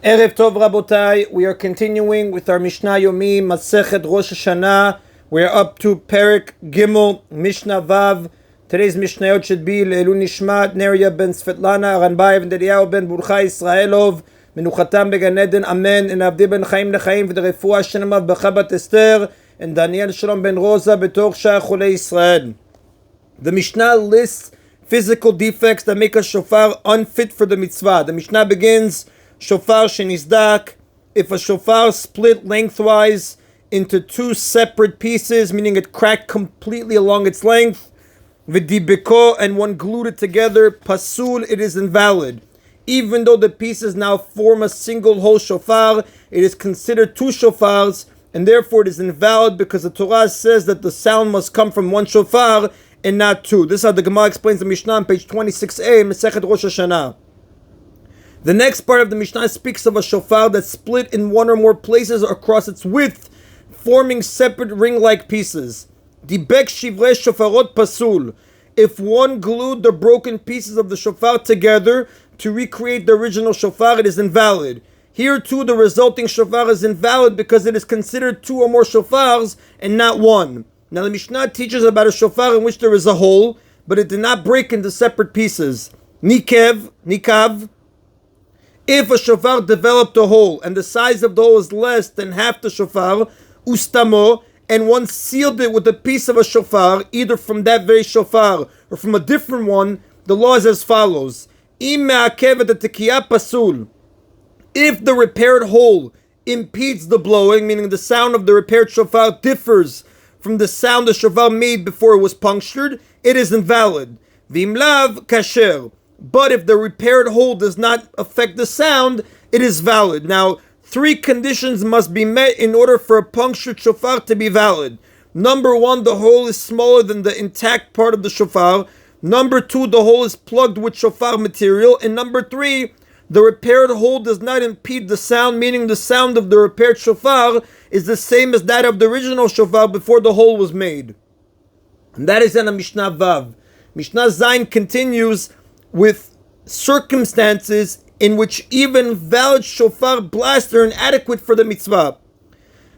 Erev Tov Rabotai, we are continuing with our Mishna Yomi, Masechet Rosh Hashanah. We are up to Perek Gimel, Mishnah Vav. Today's Mishnayot should be Le'elu Nishmat, Neria ben Svetlana, Aranbayev and Deriyahu ben Burcha Israelov, Menuchatam began Eden, Amen, and Avdi ben Chaim Lechaim, and the Refuah Shenamav Bechabat Esther, and Daniel Shalom ben Rosa, Betor Shah Chulei Israel. The Mishnah lists physical defects that make a shofar unfit for the mitzvah. The Mishnah begins, Shofar shenizdak, if a shofar split lengthwise into two separate pieces, meaning it cracked completely along its length, v'dibeko, and one glued it together, pasul, it is invalid. Even though the pieces now form a single whole shofar, it is considered two shofars, and therefore it is invalid because the Torah says that the sound must come from one shofar and not two. This is how the Gemara explains the Mishnah on page 26a, Masechet Rosh Hashanah. The next part of the Mishnah speaks of a shofar that split in one or more places across its width, forming separate ring-like pieces. Dibek shivrei shofarot pasul. If one glued the broken pieces of the shofar together to recreate the original shofar, it is invalid. Here too, the resulting shofar is invalid because it is considered two or more shofars and not one. Now the Mishnah teaches about a shofar in which there is a hole, but it did not break into separate pieces. Nikav. If a shofar developed a hole and the size of the hole is less than half the shofar, ustamo, and one sealed it with a piece of a shofar, either from that very shofar or from a different one, the law is as follows. Im me'akev et tekiyah pasul. If the repaired hole impedes the blowing, meaning the sound of the repaired shofar differs from the sound the shofar made before it was punctured, it is invalid. V'im lav kasher. But if the repaired hole does not affect the sound, it is valid. Now, three conditions must be met in order for a punctured shofar to be valid. Number one, the hole is smaller than the intact part of the shofar. Number two, the hole is plugged with shofar material. And number three, the repaired hole does not impede the sound, meaning the sound of the repaired shofar is the same as that of the original shofar before the hole was made. And that is in a Mishnah Vav. Mishnah Zayin continues with circumstances in which even valid shofar blasts are inadequate for the mitzvah.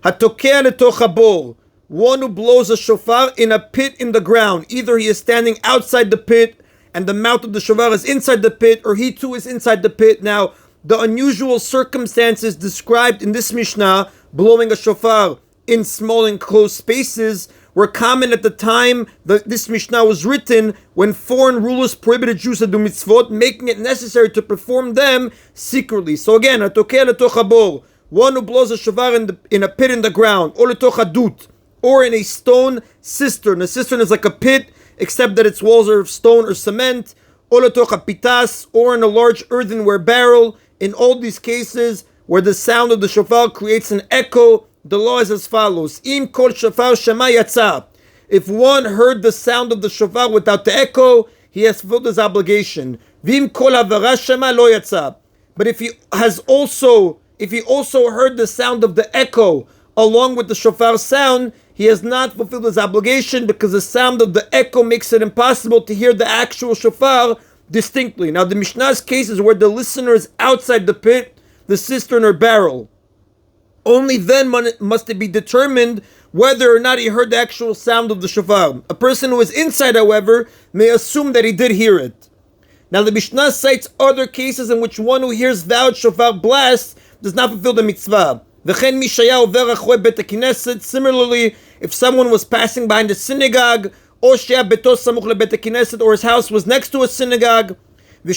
Hatokeh letoch habor, one who blows a shofar in a pit in the ground. Either he is standing outside the pit and the mouth of the shofar is inside the pit, or he too is inside the pit. Now, the unusual circumstances described in this Mishnah, blowing a shofar in small enclosed spaces, were common at the time that this Mishnah was written, when foreign rulers prohibited Jews to do mitzvot, making it necessary to perform them secretly. So again, one who blows a shofar in a pit in the ground, or in a stone cistern. A cistern is like a pit, except that its walls are of stone or cement, or in a large earthenware barrel. In all these cases, where the sound of the shofar creates an echo, the law is as follows. Im kol shofar shema yatsa. If one heard the sound of the shofar without the echo, he has fulfilled his obligation. Vim kol havara shema lo yatsa. But if he also heard the sound of the echo along with the shofar sound, he has not fulfilled his obligation because the sound of the echo makes it impossible to hear the actual shofar distinctly. Now the Mishnah's case is where the listener is outside the pit, the cistern or barrel. Only then must it be determined whether or not he heard the actual sound of the shofar. A person who is inside, however, may assume that he did hear it. Now the Mishnah cites other cases in which one who hears valid shofar blasts does not fulfill the mitzvah. Similarly, if someone was passing behind a synagogue, or his house was next to a synagogue, and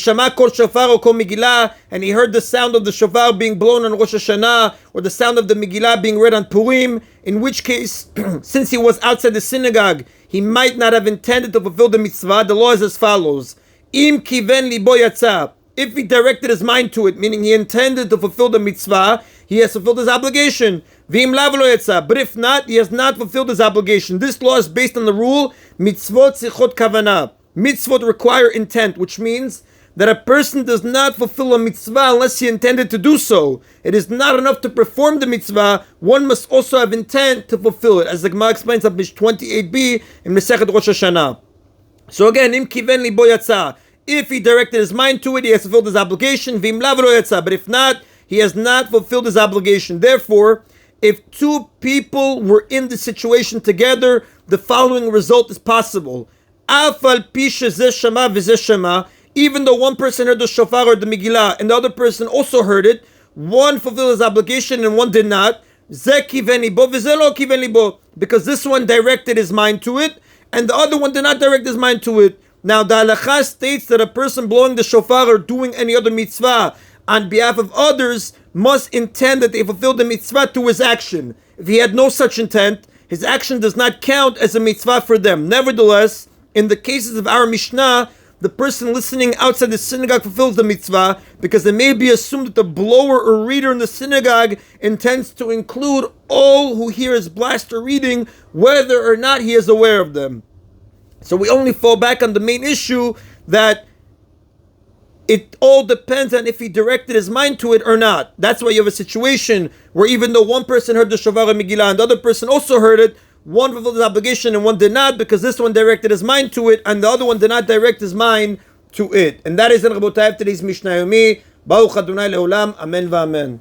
he heard the sound of the shofar being blown on Rosh Hashanah, or the sound of the Megillah being read on Purim, in which case, since he was outside the synagogue, he might not have intended to fulfill the mitzvah. The law is as follows. Im kiven libo yatsa. If he directed his mind to it, meaning he intended to fulfill the mitzvah, he has fulfilled his obligation. V'im lav lo yatsa. But if not, he has not fulfilled his obligation. This law is based on the rule, mitzvot tzrichot kavanah. Mitzvot require intent, which means that a person does not fulfill a mitzvah unless he intended to do so. It is not enough to perform the mitzvah, one must also have intent to fulfill it, as the Gemara explains on page 28b in Masechet Rosh Hashanah. So again, im kiven libo yatsa. If he directed his mind to it, he has fulfilled his obligation. V'im lav lo yatsa. But if not, he has not fulfilled his obligation. Therefore, if two people were in the situation together, the following result is possible. Even though one person heard the shofar or the Megillah and the other person also heard it, one fulfilled his obligation and one did not. Because this one directed his mind to it and the other one did not direct his mind to it. Now the halakha states that a person blowing the shofar or doing any other mitzvah on behalf of others must intend that they fulfill the mitzvah to his action. If he had no such intent, his action does not count as a mitzvah for them. Nevertheless, in the cases of our Mishnah, the person listening outside the synagogue fulfills the mitzvah because it may be assumed that the blower or reader in the synagogue intends to include all who hear his blast or reading, whether or not he is aware of them. So we only fall back on the main issue that it all depends on if he directed his mind to it or not. That's why you have a situation where even though one person heard the Shofar and Megillah and the other person also heard it, one fulfilled his obligation and one did not, because this one directed his mind to it and the other one did not direct his mind to it. And that is in Rabotai today's Mishna Yomi. Baruch Adonai Leolam. Amen v'amen.